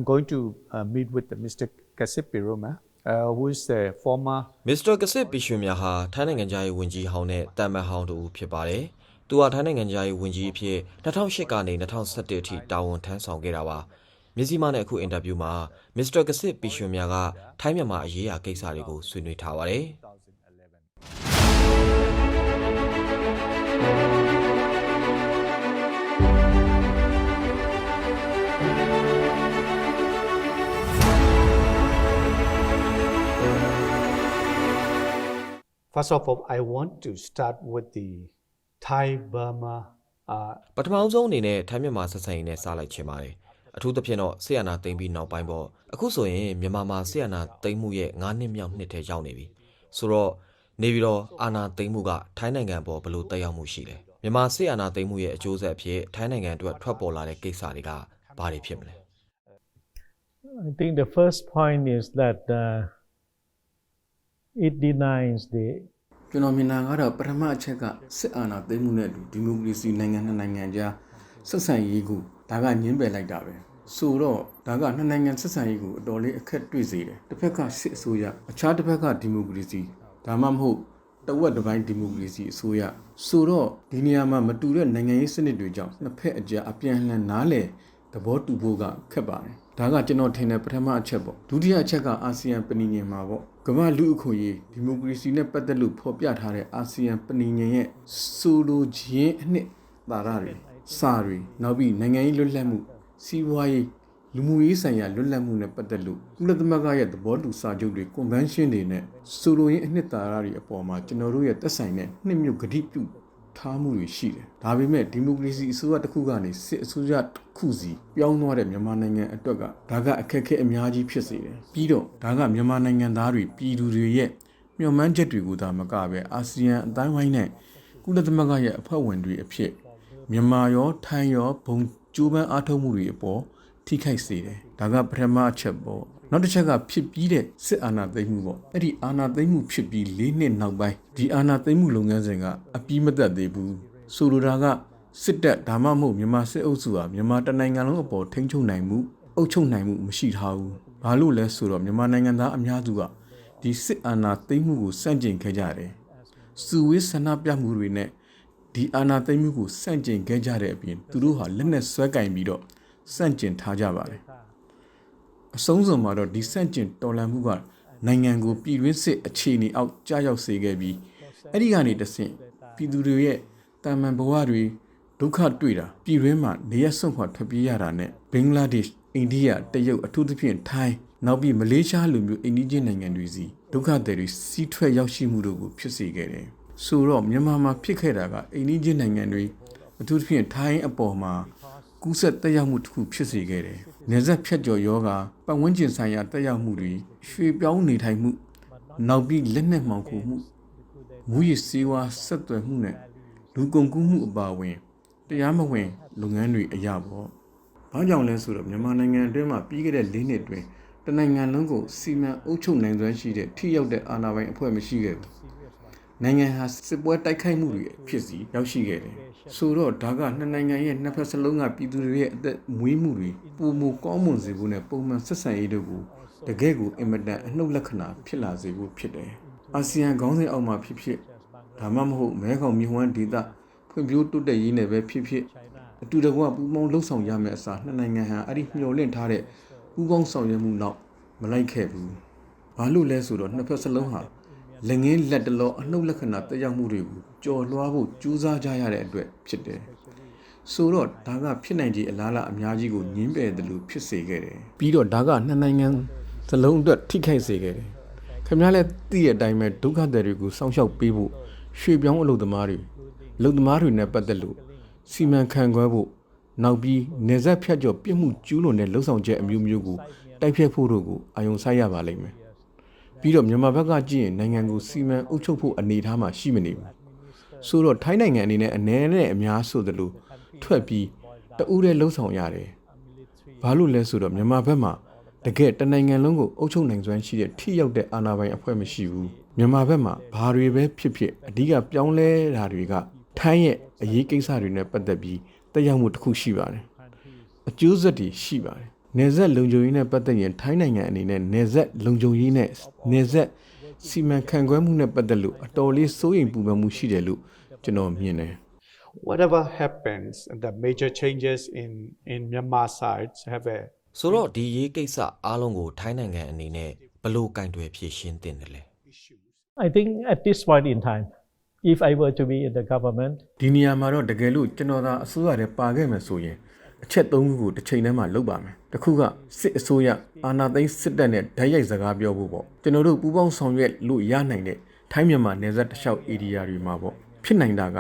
I'm going to meet with Mr. Kasip Piroma, who is the former Mr. Kasip Bishumyaha, Tana Ganjai Winji Hone, Tama Hound Pipare, Tua Tana Ganjai Winji Pie, Natal Shikani, Natal Saturday, Down Tansong Gerawa. Mizimaneku interview ma, Mr. Kasip Bishumyaga, Timema Yea Kesarigo, Sunu Taware. First of all, I want to start with the Thai-Burma. But Mauzon in a Timema Sassane Salai Chimare. A to the piano, Siana Timbi now by bo. A cuso in Yamama Siana Timuye, Ganim Yam Nite Jaunevi. Suro, Neviro, Anna Timuga, Tainangambo, Below Tayamushile. Yama Siana Timuye, Joseph Ye, Tainangan to a trouble like Kesariga, Bari Pimle. I think the first point is that it denies the Phenomena Parama Cheka, Seana, the Munet, Democracy, Nangan Nanganja, Sasayigu, Daga Nimbe like Dabe. Suro, Daga Nangan Sasayigu, Dolly a cat drizzy, the Pekka Suya, a chart Pekka Democracy, Damam Ho, the word divine democracy, Suya, Suro, Diniama Matura Nangan Senate, the Peja, Apian Nale, the boat to Boga, Kabane. Daga Genotina Prama Chebo, Dudia Cheka ASEAN Panini Mavo, Gama Lukoye, Democracy ne Patalu, Popiat Hare, ASEAN Panini, Sulu Jie, Barari, Sari, Nabi, Nangai Lulamu, CY, Lumui Saya, Lulamu ne Patalu, Kula the Magaya, the Bodu Sajuri, Convention in it, Sulu in the Tarari Apoma, Genoruya, the sign, Nimu Gadipu. Tamu Shi, Tabi democracy is what the Kugani, Sujat Kuzi, Young Yamanang and Toga, Daga Keke Miyaji Pisi, Pido, Daga Yamanang and Dari, Pidu yet, Mio Manjetri Guda Magabe, ASEAN, Daiwane, Guda the Magaya, Powendry appear. Miamayo, Tayo, Pong, Juba Atomuri, Bo, Tika Sede, Daga Prema Chebo. Not the Chaga Pip Bide, sit Anna the Mugo, Eddie Anna the Mu Pip be leaning now by the Anna the Mulungazenga, a Pimata de Boo, Sururaga, sit that Damamo, Yamase Osua, Yamata Nangango, Tencho Naimu, Ocho Naimu, Mashid Hau, Balu less Suram, Yamananga Amyadua, the sit Anna the Mugu, Sanjin Kajare. Suis Sanapia Murine, the Anna the Mugu, Sanjin Kajare, Turuha, Lennes Swagay Mido, Sanjin Tajabare. Songs of mother descendant Tolamuga, Nangango, Piruin a chini out Jayo Segabi, Edigani the same, Pidurie, Tamambuari, Duka Twitter, Pirema, the Yasonwa Tapiarane, Bangladesh, India, the Yo, a Tutupian Thai, now be Malaysia Lumu, Indian Nanganduzi, Duka there is Sitra Yashimurugu, Pusigere. Surom, Yamama Pikeraga, Indian Nangandri, a Tutupian Thai Apoma. Kuset the Yamutu Pusigere. Neza Piajo Yoga, but when Jinsaya the Yamuri, she bound Taimu, now be Lene Manku. We see what set the Hune, Lugongumu Bawe, the Yamawe, Lunganri Ayabo. Pajang Lensur of Yamanang and Dema bigger lineage way, the Nangan Longo, Sima Ocho Nangan she did, tea of the Anaway poem she gave. Nangan has Sibwat Taimuri, Pisi, Yaushigere. Suro Daga Nananga Napasalonga Piduri the Muimuri, Pumu Common Zibune, Puma Sasayidu, the Gegu Emeda, and no Lakana, Pilla Zibu Pide. ASEAN Gonzi Oma Pipi, Tamamho, Mego Miwan did that, put you to the Yineve Pipi, to the one Pumon Losong Yamesa, Nananga, Arifio Lentare, Ugong Soyamu now, Malaikebu. Balu Lesuro, Napasalonga. Lengin let the law no lakana the young Muribu, Joe Loabu, Juza Jaya at Pite. Suro Daga Pinaji Lala Amyajigo Nimbe the loop Pisegere. Pido Daga Nanangan, the lone dirt TK Segere. Kamala Tia Diamond Duka Derigu, Songshow Pibu, Shibion Lodamari never the loop. Seaman Kangabu, now be Neza Piajo Pimu Juno and Losong Jet Mumugu, Taipia Purugu, Ion Saya Valeme. Pido Yamabaga Jin, Nangango Seaman Uchopu and Nidhama Shimini. Suro Tainangan in a nene Miaso the Lu, Twepi, the Ure Losong Yare. Balu Lesurum Yamabema, the gate the Nangango, Ocho Nangwan she did tea out the Anaway appointment Shivu. Yamabema, Paribe Pipi, a diga Pionle Rariga, Taye, a Yiki Sarina Padabi, the Yamut Kushiva. A Josati Shiva. နေဆက်လုံခြုံရေးနဲ့ပတ်သက်ရင်ထိုင်းနိုင်ငံအနေနဲ့နေဆက်လုံခြုံရေးနဲ့နေဆက်စီမံခန့်ခွဲမှုနဲ့ပတ်သက်လို့အတော်လေးစိုးရိမ်ပူပန်မှုရှိတယ်လို့ကျွန်တော်မြင်တယ် Whatever happens, the major changes in Myanmar sides have a ဆိုတော့ဒီရေးကိစ္စအားလုံးကိုထိုင်းနိုင်ငံအနေနဲ့ဘယ်လိုကင်တွယ်ဖြေရှင်းသင့်တယ်လဲ I think at this point in time, if I were to be in the government, ဒီနေရာမှာတော့တကယ်လို့ကျွန်တော်သာအစိုးရထဲပါခဲ့မယ်ဆိုရင်အချက်၃ခုကိုတစ်ချိန်တည်းမှာလုပ်ပါမယ်တစ်ခုကစစ်အစိုးရအာဏာသိမ်းစစ်တပ်နဲ့ဓာတ်ရိုက်စကားပြောဖို့ပေါ့ကျွန်တော်တို့ပူးပေါင်းဆောင်ရွက်လို့ရနိုင်တဲ့ထိုင်းမြန်မာနယ်စပ်တစ်လျှောက် area တွေမှာပေါ့ဖြစ်နိုင်တာက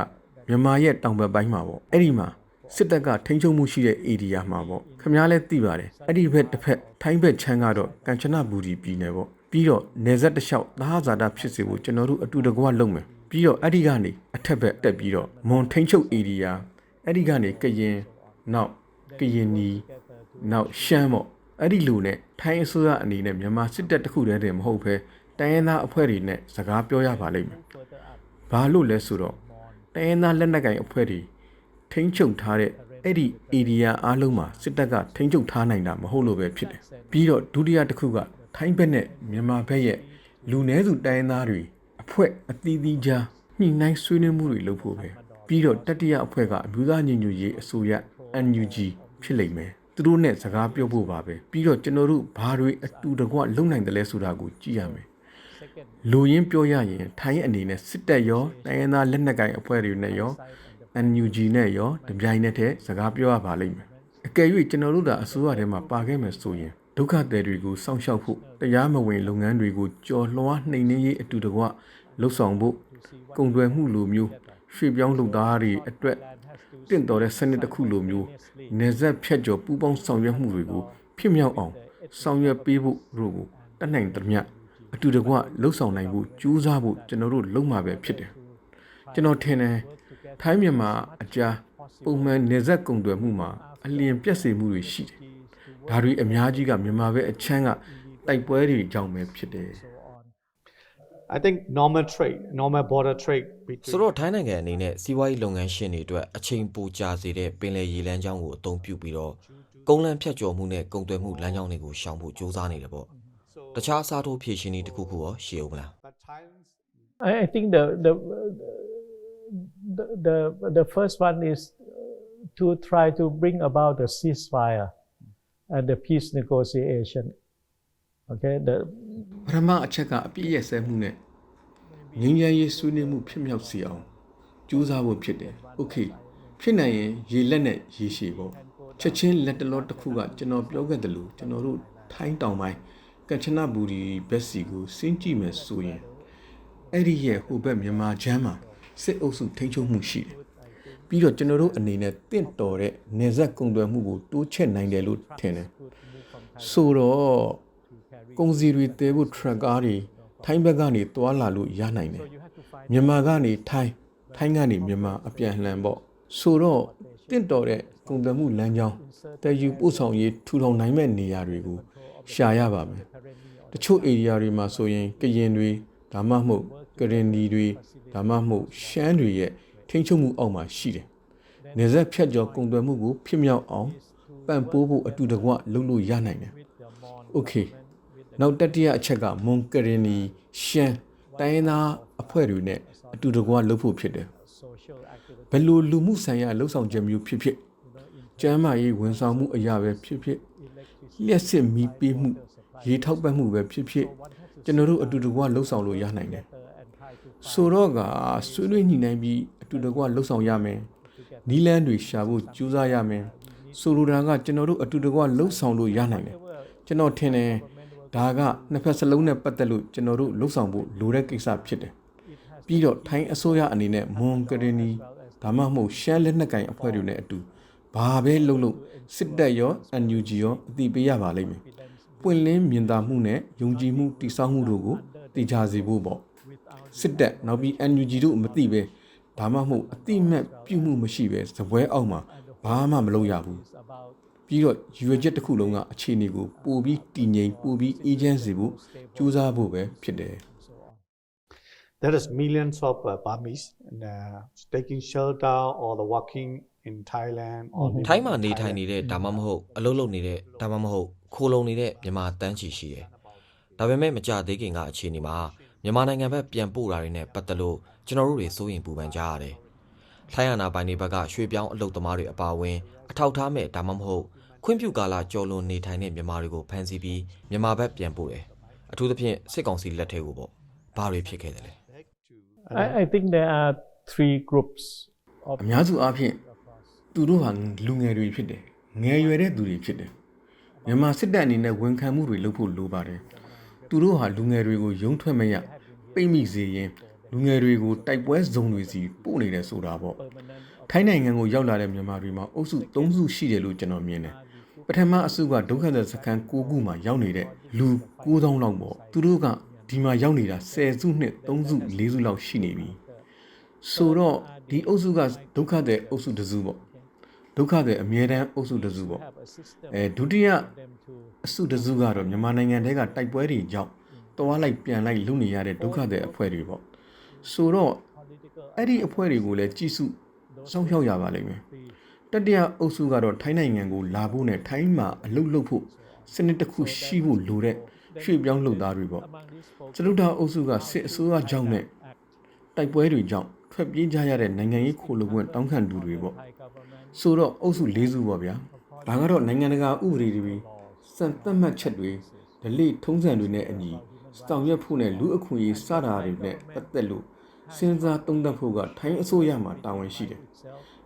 မြန်မာရဲ့တောင်ဘက်ပိုင်းမှာပေါ့အဲ့ဒီမှာစစ်တပ်ကထိန်းချုပ်မှုရှိတဲ့ area မှာပေါ့ခင်ဗျားလည်းသိပါတယ်အဲ့ဒီဘက်တစ်ဖက်ထိုင်းဘက်ချမ်းကတော့ကမ်ချနဘူရီပြည်နယ်ပေါ့ပြီးတော့နယ်စပ်တစ်လျှောက်သဟဇာတာဖြစ်စေဖို့ကျွန်တော်တို့အတူတကွလုပ်မယ်ပြီးတော့အဲ့ဒီကနေအထက်ဘက်တက်ပြီးတော့မွန်ထိန်းချုပ် area အဲ့ဒီကနေကရင်နောက်ကရင်နီနောက်ရှမ်းပေါ့အဲ့ဒီလူနဲ့ထိုင်းအစိုးရအနေနဲ့မြန်မာစစ်တပ်တစ်ခုတည်းတည်းမဟုတ်ဘဲတိုင်းရင်းသားအဖွဲ့တွေနဲ့စကားပြောရပါလိမ့်မယ်ဘာလို့လဲဆိုတော့တိုင်းရင်းသားလက်နက်ကိုင်အဖွဲ့တွေထိန်းချုပ်ထားတဲ့အဲ့ဒီ area အားလုံးမှာစစ်တပ်ကထိန်းချုပ်ထားနိုင်တာမဟုတ်လို့ပဲဖြစ်တယ်ပြီးတော့ဒုတိယတစ်ခုကထိုင်းဘက်နဲ့မြန်မာဘက်ရဲ့လူနည်းစုတိုင်းရင်းသားတွေအဖွဲ့အသီးသီးကြားညှိနှိုင်းဆွေးနွေးမှုတွေလုပ်ဖို့ပဲပြီးတော့တတိယအဖွဲ့ကအမျိုးသားညီညွတ်ရေးအစိုးရ NUG ဖြစ်လိမ့်မယ်သူတို့နဲ့စကားပြောဖို့ပါပဲပြီးတော့ကျွန်တော်တို့ဘာတွေအတူတကွလုံနိုင်တယ်လဲဆိုတာကိုကြည့်ရမယ်လူရင်းပြောရရင်ထိုင်းအနေနဲ့စစ်တပ်ရောတိုင်းရင်းသားလက်နက်ကိုင်အဖွဲ့တွေနဲ့ရော NUG နဲ့ရောတပြိုင်နက်တည်းစကားပြောရပါလိမ့်မယ်အကယ်၍ကျွန်တော်တို့သာအစိုးရထဲမှာပါခဲ့မယ်ဆိုရင်ဒုက္ခသည်တွေကိုစောင့်ရှောက်ဖို့တရားမဝင်လုပ်ငန်းတွေကိုကြော်လွှားနှိမ်နင်းရေးအတူတကွလှုပ်ဆောင်ဖို့ကုန်သွယ်မှုလိုမျိုးရွှေ့ပြောင်းလုပ်သားတွေအတွက်တင့်တော်တဲ့စနစ်တစ်ခုလိုမျိုးနေဆက်ဖြတ်ကျော်ပူးပေါင်းဆောင်ရွက်မှုတွေကိုဖြစ်မြောက်အောင်ဆောင်ရွက်ပေးဖို့တို့ကိုတတ်နိုင်သမျှအတူတကွလှုပ်ဆောင်နိုင်ဖို့ကြိုးစားဖို့ကျွန်တော်တို့လုပ်မှာပဲဖြစ်တယ်ကျွန်တော်ထင်တယ်ထိုင်းမြန်မာအကြားပုံမှန်နေဆက်ကုန်သွယ်မှုမှာအလျင်ပြည့်စုံမှုတွေရှိတယ်ဒါတွေအများကြီးကမြန်မာပဲအချမ်းကတိုက်ပွဲတွေကြောင့်ပဲဖြစ်တယ် I think normal border trade ဆိုတော့ထိုင်းနိုင်ငံအနေနဲ့စီးပွားရေးလုပ်ငန်းရှင်တွေအတွက်အချိန်ပိုကြာစေတဲ့ပင်လယ်ရေလမ်းကြောင်းကိုအသုံးပြုပြီးတော့ကုန်းလမ်းဖြတ်ကျော်မှုနဲ့ကုန်သွယ်မှုလမ်းကြောင်းတွေကိုရှောင်ဖို့ကြိုးစားနေတယ်ပေါ့တခြားအစားထိုးဖြည့်ရှင်တွေတခုခုရောရှိအောင်မလား but Thailand's I think the first one is to try to bring about the ceasefire and the peace negotiation. Okay, ပထမအချက်ကအပြည့်ရဲ့ဆဲမှုနဲ့ငြိမ်းချမ်းရေးဆွေးနွေးမှုဖြစ်မြောက်စေအောင်ကြိုးစားဖို့ဖြစ်တယ်။ Okay ဖြစ်နိုင်ရင်ရေလက်နဲ့ရေရှည်ပေါ့။ချက်ချင်းလက်တလောတစ်ခုကကျွန်တော်ပြောခဲ့တယ်လို့ကျွန်တော်တို့ထိုင်းတောင်ပိုင်းကမ်ချနဘူရီဘက်စီကိုစင်းကြည့်မယ်ဆိုရင်အဲ့ဒီရဲ့ဟိုဘက်မြန်မာချမ်းမှာစစ်အုပ်စုထိန်းချုပ်မှုရှိတယ်။ပြီးတော့ကျွန်တော်တို့အနေနဲ့တင့်တော်တဲ့နေဆက်ကုန်သွယ်မှုကိုတိုးချဲ့နိုင်တယ်လို့ထင်တယ်။ဆိုတော့ကုန်စည်တွေတဲဖို့ truck ကားတွေထိုင်းဘက်ကနေတွာလာလို့ရနိုင်တယ်မြန်မာကနေထိုင်းကနေမြန်မာအပြန်လှန်ပေါ့ဆိုတော့တင့်တော်တဲ့ကုန်သွယ်မှုလမ်းကြောင်းတည်ယူပို့ဆောင်ရေးထူထောင်နိုင်မဲ့နေရာတွေကိုရှာရပါမယ်တချို့ area တွေမှာဆိုရင်ကရင်တွေဒါမှမဟုတ်ကရင်နီတွေဒါမှမဟုတ်ရှမ်းတွေရဲ့ထိန်းချုပ်မှုအောက်မှာရှိတယ်နေဆက်ဖြတ်ကျော်ကုန်သွယ်မှုကိုဖြစ်မြောက်အောင်ပံ့ပိုးဖို့အတူတကွလုပ်လို့ရနိုင်တယ် Okayနောက်တတိယအချက်ကမွန်ကရင်နီရှမ်းတိုင်းရင်းသားအဖွဲ့တွေနဲ့အတူတကွလှုပ်ဖို့ဖြစ်တယ်ဘယ်လိုလူမှုဆိုင်ရာလှုပ်ဆောင်ချက်မျိုးဖြစ်ဖြစ်ကျန်းမာရေးဝန်ဆောင်မှုအရာပဲဖြစ်ဖြစ်လျှက်စစ်မီးပေးမှုရေထောက်ပံ့မှုပဲဖြစ်ဖြစ်ကျွန်တော်တို့အတူတကွလှုပ်ဆောင်လို့ရနိုင်တယ်ဆိုတော့ကဆွေးနွေးညှိနှိုင်းပြီးအတူတကွလှုပ်ဆောင်ရမယ်နီးလန်းတွေရှာဖို့ကြိုးစားရမယ်ဆိုလိုတာကကျွန်တော်တို့အတူတကွလှုပ်ဆောင်လို့ရနိုင်တယ်ကျွန်တော်ထင်တယ်ဒါကနှစ်ဖက်စလုံးနဲ့ပတ်သက်လို့ကျွန်တော်တို့လှုပ်ဆောင်ဖို့လိုတဲ့ကိစ္စဖြစ်တယ်။ပြီးတော့ထိုင်းအစိုးရအနေနဲ့မွန်ကရင်နီဒါမှမဟုတ်ရှမ်းလက်နက်ကိုင်အဖွဲ့တွေနဲ့အတူဘာပဲလုပ်လို့စစ်တပ်ရော NUG ရောအတိပေးရပါလိမ့်မယ်။ပွင့်လင်းမြင်သာမှုနဲ့ယုံကြည်မှုတည်ဆောက်မှုတို့ကိုတည်ကြစေဖို့ပေါ့။စစ်တပ်နောက်ပြီး NUG တို့မသိပဲဒါမှမဟုတ်အတိမတ်ပြုမှုမရှိပဲစပွဲအောက်မှာဘာမှမလုပ်ရဘူး။ပြီးတော့ရွေချက်တစ်ခုလုံးကအခြေအနေကိုပိုပြီးတည်ငြိမ်ပိုပြီးအေဂျင့်စီဖို့ကြိုးစားဖို့ပဲဖြစ်တယ် there is millions of Burmese taking shelter or the working in Thailand or Mhm. ထိုင်းမှာနေထိုင်နေတဲ့ဒါမှမဟုတ်အလုပ်လုပ်နေတဲ့ဒါမှမဟုတ်ခိုးလုံနေတဲ့မြန်မာတန်းချီရှိတယ်။ဒါပေမဲ့မကြသေးခင်ကအခြေအနေမှာမြန်မာနိုင်ငံဘက်ပြန်ပို့တာတွေနဲ့ပတ်သက်လို့ကျွန်တော်တို့တွေစိုးရင်ပူပန်ကြရတယ်။ထိုင်းအာဏာပိုင်တွေဘက်ကရွှေပြောင်းအလုပ်သမားတွေအပါအဝင်အထောက်ထားမဲ့ဒါမှမဟုတ်ခွင့်ပြုကာလကျော်လွန်နေထိုင်တဲ့မြန်မာတွေကိုဖမ်းဆီးပြီးမြန်မာဘက်ပြန်ပို့တယ်။အထူးသဖြင့်စစ်ကောင်စီလက်ထဲကိုပေါ့။ဘာတွေဖြစ်ခဲ့တယ်လဲ။ I think there are three groups of အများစုအားဖြင့်သူတို့ဟာလူငယ်တွေဖြစ်တယ်ငယ်ရွယ်တဲ့သူတွေဖြစ်တယ်မြန်မာစစ်တပ်အနေနဲ့ဝန်ခံမှုတွေလုပ်ဖို့လိုပါတယ်သူတို့ဟာလူငယ်တွေကိုရုံးထွက်မရပိတ်မိစေရင်လူငယ်တွေကိုတိုက်ပွဲဇုံတွေစီပို့နေတယ်ဆိုတာပေါ့ထိုင်းနိုင်ငံကိုရောက်လာတဲ့မြန်မာတွေမှာအုပ်စု3စုရှိတယ်လို့ကျွန်တော်မြင်တယ်ပထမအစုကဒုက္ခသည်စခန်း9ခုမှာရောက်နေတဲ့လူ9000လောက်ပေါ့သူတို့ကဒီမှာရောက်နေတာ10စုနဲ့3စု4စုလောက်ရှိနေပြီဆိုတော့ဒီအုပ်စုကဒုက္ခသည်အုပ်စုတစ်စုပေါ့ဒုက္ခသည်အမြဲတမ်းအုပ်စုတစ်စုပေါ့ဒုတိယအစုတစ်စုကတော့မြန်မာနိုင်ငံထဲကတိုက်ပွဲတွေကြောင့်တွားလိုက်ပြန်လိုက်လုပ်နေရတဲ့ဒုက္ခသည်အဖွဲ့တွေပေါ့ဆိုတော့အဲ့ဒီအဖွဲ့တွေကိုလည်းကြည့်စုစောင့်ရှောက်ရပါလိမ့်မယ်တတိယအုပ်စုကတော့ထိုင်းနိုင်ငံကိုလာဖို့နဲ့ထိုင်းမှာအလုပ်လုပ်ဖို့စနစ်တစ်ခုရှိဖို့လိုတဲ့ရွှေ့ပြောင်းလုပ်သားတွေပေါ့စတုတ္ထအုပ်စုကစစ်အစိုးရကြောင့်နဲ့တိုက်ပွဲတွေကြောင့်ထွက်ပြေးကြရတဲ့နိုင်ငံရေးခိုလှုံခွင့်တောင်းခံသူတွေပေါ့ဆိုတော့အုပ်စု၄စုပေါ့ဗျာဒါကတော့နိုင်ငံတကာဥပဒေတွေစံသတ်မှတ်ချက်တွေဓလေ့ထုံးစံတွေနဲ့အညီဆောင်ရွက်ဖို့နဲ့လူအခွင့်အရေးစတာတွေနဲ့ပတ်သက်လို့စဉ်းစားသုံးသပ်ဖို့ကထိုင်းအစိုးရမှာတာဝန်ရှိတယ်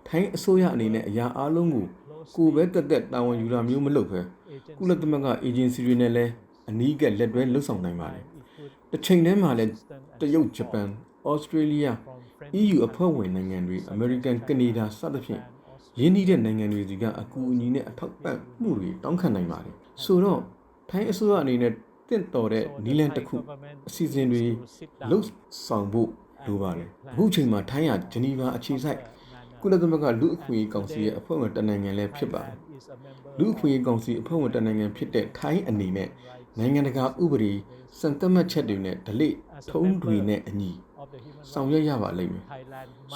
ထိုင်းအစိုးရအနေနဲ့အရာအလုံးကိုပဲတက်တာဝန်ယူတာမျိုးမလုပ်ပဲကုလသမဂ္ဂအေဂျင်စီတွေနဲ့လည်းအနီးကပ်လက်တွဲလှုပ်ဆောင်နိုင်ပါတယ်တစ်ချိန်တည်းမှာလည်းတရုတ်ဂျပန်ဩစတြေးလျ EU အဖွဲ့ဝင်နိုင်ငံတွေအမေရိကန်ကနေဒါစသဖြင့်ရင်းနှီးတဲ့နိုင်ငံတွေစီကအကူအညီနဲ့အထောက်ပံ့မှုတွေတောင်းခံနိုင်ပါတယ်ဆိုတော့ထိုင်းအစိုးရအနေနဲ့တင့်တော်တဲ့နည်းလမ်းတစ်ခုအစီအစဉ်တွေလှုပ်ဆောင်ဖို့လိုပါတယ်အခုချိန်မှာထိုင်းဟာဂျနီဗာအခြေစိုက်ကုလသမဂ္ဂလူ့အခွင့်အရေးကောင်စီရဲ့အဖွဲ့ဝင်တနိုင်ငံလည်းဖြစ်ပါတယ်လူ့အခွင့်အရေးကောင်စီအဖွဲ့ဝင်တနိုင်ငံဖြစ်တဲ့ထိုင်းအနေနဲ့နိုင်ငံတကာဥပဒေစံသတ်မှတ်ချက်တွေနဲ့ဓလေ့ထုံးတွေနဲ့အညီဆောင်ရွက်ရပါလိမ့်မယ်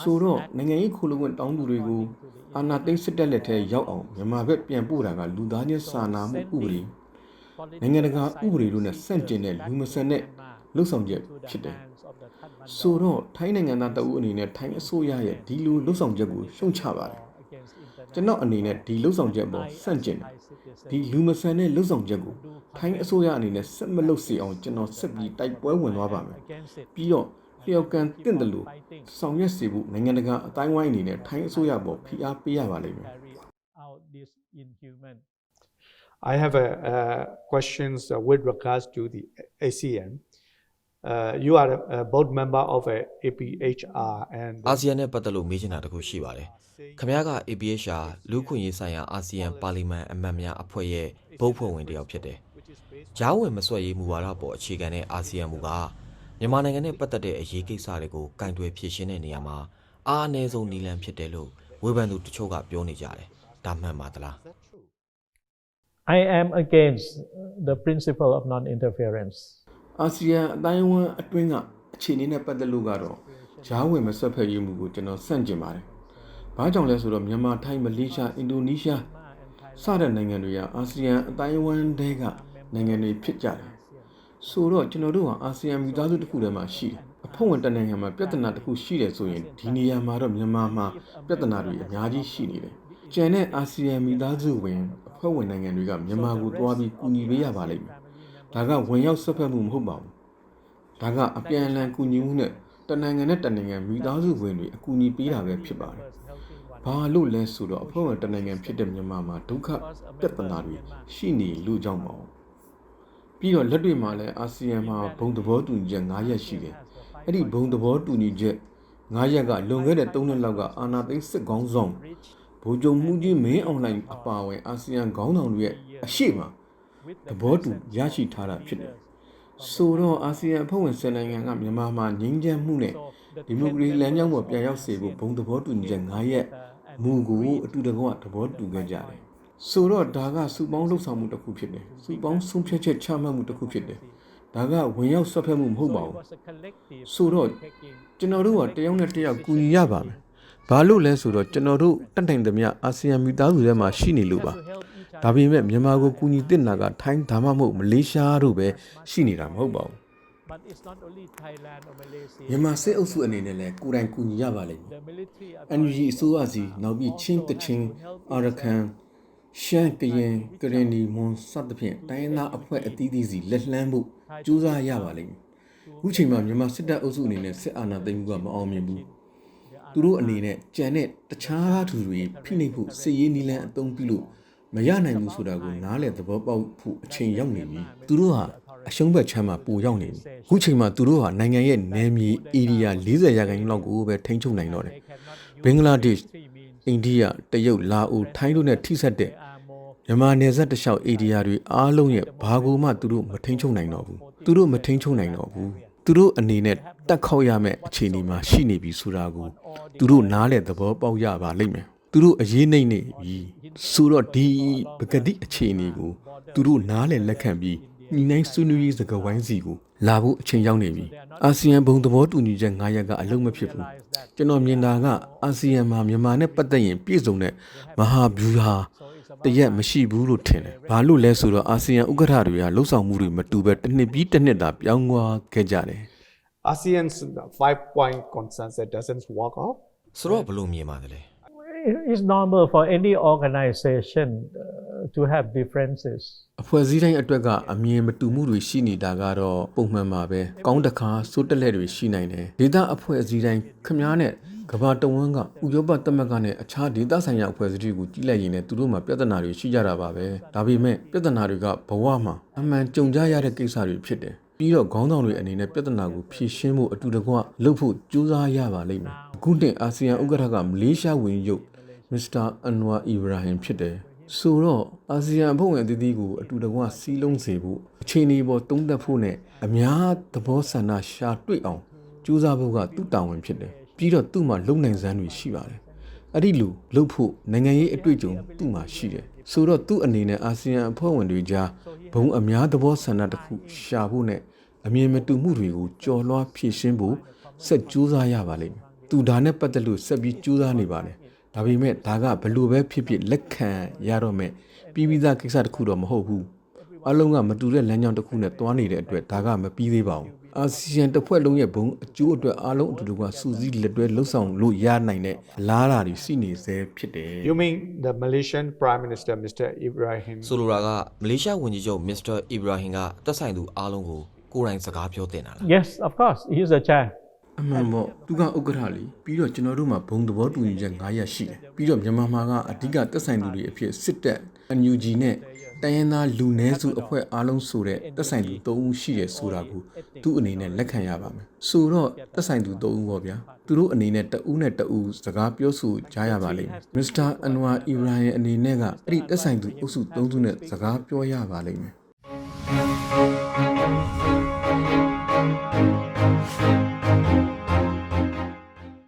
ဆိုတော့နိုင်ငံရေးခိုလှုံခွင့်တောင်းသူတွေကိုအာဏာသိမ်းစစ်တပ်လက်ထဲရောက်အောင်မြန်မာဘက်ပြန်ပို့တာကလူသားချင်းစာနာမှုဥပဒေနိုင်ငံတကာဥပဒေတို့နဲ့ဆန့်ကျင်တဲ့လူမဆန်တဲ့လှုပ်ဆောင်ချက်ဖြစ်တယ်ဆိုတော့ထိုင်းနိုင်ငံသားတအုပ်အနေနဲ့ထိုင်းအစိုးရရဲ့ဒီလိုလှုပ်ဆောင်ချက်ကိုရှုံချပါတယ်ကျွန်တော်အနေနဲ့ဒီလှုပ်ဆောင်ချက်ပေါ်ဆန့်ကျင်တယ်ဒီလူမဆန်တဲ့လှုပ်ဆောင်ချက်ကိုထိုင်းအစိုးရအနေနဲ့ဆက်မလုပ်စေအောင်ကျွန်တော်ဆက်ပြီးတိုက်ပွဲဝင်သွားပါမယ်ပြီးတော့လျှောက်ကန်တင့်တယ်လို့ဆောင်ရွက်စေဖို့နိုင်ငံတကာအတိုင်းဝိုင်းအနေနဲ့ထိုင်းအစိုးရပေါ်ဖိအားပေးရပါလိမ့်မယ် I have questions with regards to the ASEAN. You are a board member of a APHR and အာဆီယံနဲ့ပတ်သက်လို့မေးချင်တာတခုရှိပါတယ်။ခင်ဗျားက APHR လူ့ခွင့်ရေးဆိုင်ရာအာဆီယံပါလီမန်အမတ်များအဖွဲ့ရဲ့ဘုတ်ဖွဲ့ဝင်တစ်ယောက်ဖြစ်တယ်။ဂျားဝင်မဆွဲရေးမူဝါဒပေါ်အခြေခံတဲ့အာဆီယံမူကမြန်မာနိုင်ငံနဲ့ပတ်သက်တဲ့အရေးကိစ္စတွေကိုကင်တွယ်ဖြေရှင်းတဲ့နေရာမှာအားအနည်းဆုံးနည်းလမ်းဖြစ်တယ်လို့ဝေဖန်သူတချို့ကပြောနေကြတယ်။ဒါမှန်ပါသလား I am against the principle of non-interference. အာဆီယံအတိုင်းအဝန်းအတွင်းကအခြေအနေနဲ့ပတ်သက်လို့ကတော့ဂျားဝင်မဆွတ်ဖက်ရေးမှုကိုကျွန်တော်ဆန့်ကျင်ပါတယ်။ဘာကြောင့်လဲဆိုတော့မြန်မာထိုင်းမလေးရှားအင်ဒိုနီးရှားစတဲ့နိုင်ငံတွေကအာဆီယံအတိုင်းအဝန်းတဲကနိုင်ငံတွေဖြစ်ကြတယ်။ဆိုတော့ကျွန်တော်တို့ဟာအာဆီယံမိသားစုတစ်ခုတည်းမှာရှိတယ်။အဖွဲ့ဝင်တစ်နိုင်ငံမှာပြဿနာတစ်ခုရှိတယ်ဆိုရင်ဒီနေရာမှာတော့မြန်မာမှာပြဿနာတွေအများကြီးရှိနေတယ်။ကျန်တဲ့အာဆီယံမိသားစုဝင်အဖွဲ့ဝင်နိုင်ငံတွေကမြန်မာကိုတွားပြီးကူညီပေးရပါလိမ့်မယ်။ဒါကဝင်ရောက်ဆွတ်ဖက်မှုမဟုတ်ပါဘူး။ဒါကအပြန်အလှန်ကူညီမှုနဲ့တနိုင်ငံနဲ့တနိုင်ငံမိသားစုဝင်တွေအကူအညီပေးတာပဲဖြစ်ပါတယ်။ဘာလို့လဲဆိုတော့အဖွဲ့ဝင်တနိုင်ငံဖြစ်တဲ့မြန်မာမှာဒုက္ခပြဿနာတွေရှိနေလို့ကြောင့်ပါ။ပြီးတော့လက်တွေ့မှာလည်းအာဆီယံမှာဘုံသဘောတူညီချက်9ရပ်ရှိတယ်။အဲ့ဒီဘုံသဘောတူညီချက်9ရက်ကလွန်ခဲ့တဲ့3နှစ်လောက်ကအာဏာသိမ်းစစ်ခေါင်းဆောင်ဗိုလ်ချုပ်မှုကြီးမင်းအောင်လှိုင်အပါအဝင်အာဆီယံခေါင်းဆောင်တွေရဲ့အရှိမသဘောတူရရှိထားတာဖြစ်တယ်။ဆိုတော့အာဆီယံအဖွဲ့ဝင်10နိုင်ငံကမြန်မာမှာငြိမ်းချမ်းမှုနဲ့ဒီမိုကရေစီလမ်းကြောင်းပေါ်ပြန်ရောက်စေဖို့ဘုံသဘောတူညီချက်9ရပ်မူကိုအတူတကွသဘောတူခဲ့ကြတယ်။ဆိုတော့ဒါကစုပေါင်းလှုပ်ဆောင်မှုတစ်ခုဖြစ်တယ်။စုပေါင်းဆုံးဖြတ်ချက်ချမှတ်မှုတစ်ခုဖြစ်တယ်။ဒါကဝင်ရောက်ဆွတ်ဖက်မှုမဟုတ်ပါဘူး။ဆိုတော့ကျွန်တော်တို့ကတယောက်နဲ့တယောက်ကူညီရပါမယ်။ ဘာလို့လဲဆိုတော့ကျွန်တော်တို့တတ်နိုင်သမျှအာဆီယံမိသားစုထဲမှာရှိနေလို့ပါဒါပေမဲ့မြန်မာကိုကူညီတင်တာကထိုင်းဒါမှမဟုတ်မလေးရှားတို့ပဲရှိနေတာမဟုတ်ပါဘူး But it's not only Thailand or Malaysia. မြန်မာစစ်အုပ်စုအနေနဲ့လည်းကိုယ်တိုင်ကူညီရပါလိမ့်မယ် The military NUG အစိုးရစီနောက်ပြီးချင်းကချင်းအာရကန်ရှမ်းကရင်ကရင်နီမွန်စသဖြင့်တိုင်းရင်းသားအဖွဲ့အသီးသီးစီလက်လှမ်းဖို့ကြိုးစားရပါလိမ့်မယ်အခုချိန်မှာမြန်မာစစ်တပ်အုပ်စုအနေနဲ့စစ်အာဏာသိမ်းမှုကမအောင်မြင်ဘူးသူတို့အနေနဲ့ကြံတဲ့တခြားသူတွေဖိနှိပ်ဖို့စစ်ရေးနည်းလမ်းအသုံးပြုလို့မရနိုင်ဘူးဆိုတာကိုနားလည်သဘောပေါက်ဖို့အချိန်ရောက်နေပြီသူတို့ဟာအရှုံးဘက်ချမ်းမှာပိုရောက်နေပြီအခုချိန်မှာသူတို့ဟာနိုင်ငံရဲ့နယ်မြေဧရိယာ40ရာခိုင်နှုန်းလောက်ကိုပဲထိန်းချုပ်နိုင်တော့တယ်ဘင်္ဂလားဒေ့ရှ်အိန္ဒိယတရုတ်လာအိုထိုင်းတို့နဲ့ထိစပ်တဲ့မြန်မာနယ်စပ်တလျှောက်ဧရိယာတွေအားလုံးရဲ့ဘာကိုမှသူတို့မထိန်းချုပ်နိုင်တော့ဘူးသူတို့မထိန်းချုပ်နိုင်တော့ဘူးသူတို့အနေနဲ့တက်ခောက်ရမယ့်အခြေအနေမှာရှိနေပြီဆိုတာကိုသူတို့နားလည်သဘောပေါက်ရပါလိမ့်မယ်သူတို့အရေးနှိမ့်နေပြီဆိုတော့ဒီပကတိအခြေအနေကိုသူတို့နားလည်လက်ခံပြီးညီနိုင်ဆွေးနွေးရေးစကားဝိုင်းစီကိုလာဖို့အချိန်ရောက်နေပြီအာဆီယံဘုံသဘောတူညီချက်9ရပ်ကအလုံးမဖြစ်ဘူးကျွန်တော်မြင်တာကအာဆီယံမှာမြန်မာနဲ့ပတ်သက်ရင်ပြည့်စုံတဲ့မဟာဗျူဟာတရက်မရှိဘူးလို့ထင်တယ်ဘာလို့လဲဆိုတော့အာဆီယံဥက္ကဋ္ဌတွေကလှုပ်ဆောင်မှုတွေမတူပဲတစ်နှစ်ပြီးတစ်နှစ်သာပြောင်းသွားခဲ့ကြတယ် ASEAN's 5-point consensus doesn't work out. ဆိုတော့ဘယ်လိုမြင်ပါသလဲ It's normal for any organization to have differences. အဖွဲ့အစည်းတိုင်းအတွက်ကအမြင်မတူမှုတွေရှိနေတာကတော့ပုံမှန်ပါပဲကောင်းတခါစိုးတက်လက်တွေရှိနိုင်တယ်ဒေသအဖွဲ့အစည်းတိုင်းခမားနဲ့ကဘာတဝန်းကဥရောပသမဂ္ဂနဲ့အခြားဒေသဆိုင်ရာအဖွဲ့အစည်းတွေကိုကြီးလိုက်ရင်လည်းသူတို့မှာပြဿနာတွေရှိကြတာပါပဲဒါပေမဲ့ပြဿနာတွေကဘဝမှာအမှန်ကြုံကြရတဲ့ကိစ္စတွေဖြစ်တယ်ပြီးတော့ခေါင်းဆောင်တွေအနေနဲ့ပြဿနာကိုဖြေရှင်းဖို့အတူတကွလုပ်ဖို့ကြိုးစားရပါလိမ့်မယ်အခုနှစ်အာဆီယံဥက္ကဋ္ဌကမလေးရှားဝန်ကြီးချုပ်မစ္စတာအန်ဝါအီဘရာဟင်ဖြစ်တယ်ဆိုတော့အာဆီယံအဖွဲ့ဝင်အသီးသီးကိုအတူတကွစီးလုံးစေဖို့အခြေအနေပေါ်တုံးတက်ဖို့နဲ့အများသဘောဆန္ဒရှာတွေ့အောင်ကြိုးစားဖို့ကသူ့တာဝန်ဖြစ်တယ်ပြီးတော့သူ့မှာလုံနိုင်စမ်းတွေရှိပါတယ်အဲ့ဒီလိုလုပ်ဖို့နိုင်ငံရေးအတွေ့အကြုံသူ့မှာရှိတယ်ဆိုတော့သူ့အနေနဲ့အာဆီယံအဖွဲ့ဝင်တွေကြားဘုံအများသဘောဆန္ဒတစ်ခုရှာဖို့နဲ့အမြင်မတူမှုတွေကိုကြော်လွှားဖြည့်ရှင်းဖို့ဆက်ကြိုးစားရပါလိမ့်မယ်သူဒါနဲ့ပတ်သက်လို့ဆက်ပြီးကြိုးစားနေပါတယ်ဒါပေမဲ့ဒါကဘလို့ပဲဖြစ်ဖြစ်လက်ခံရတော့မယ်ပြီးပြီးသားကိစ္စတစ်ခုတော့မဟုတ်ဘူးအလုံးကမတူတဲ့လမ်းကြောင်းတစ်ခုနဲ့တွားနေတဲ့အတွက်ဒါကမပြီးသေးပါဘူးအာဆီယံတစ်ဖွဲ့လုံးရဲ့ဘုံအကျိုးအတွက်အားလုံးအတူတူကစူးစီးလက်တွဲလှုပ်ဆောင်လို့ရနိုင်တဲ့အလားအလာတွေရှိနေသေးဖြစ်တယ် You mean the Malaysian Prime Minister Mr. Ibrahim ဆိုလိုတာကမလေးရှားဝန်ကြီးချုပ်မစ္စတာအီဘရာဟင်ကသက်ဆိုင်သူအားလုံးကိုကိုယ်တိုင်စကားပြောတင်တာလား Yes, of course, he's the chair. အမှန်ပေါ့သူကဥက္ကဋ္ဌလीပြီးတော့ကျွန်တော်တို့မှာဘုံသဘောတူညီချက်9ရပ်ရှိတယ်ပြီးတော့မြန်မာမှာကအဓိကသက်ဆိုင်သူတွေအဖြစ်စစ်တပ် NUG နဲ့တိုင်းရင်းသားလူနည်းစုအဖွဲ့အားလုံးဆိုတဲ့သက်ဆိုင်သူ3ဦးရှိရဆိုတာကိုသူ့အနေနဲ့လက်ခံရပါမယ်ဆိုတော့သက်ဆိုင်သူ3ဦးပေါ့ဗျာသူတို့အနေနဲ့တဦးနဲ့တဦးစကားပြောဆိုကြရပါလိမ့်မယ်မစ္စတာအန်ဝါအီဘရာဟင်အနေနဲ့ကအဲ့ဒီသက်ဆိုင်သူအုပ်စု3စုနဲ့စကားပြောရပါလိမ့်မယ်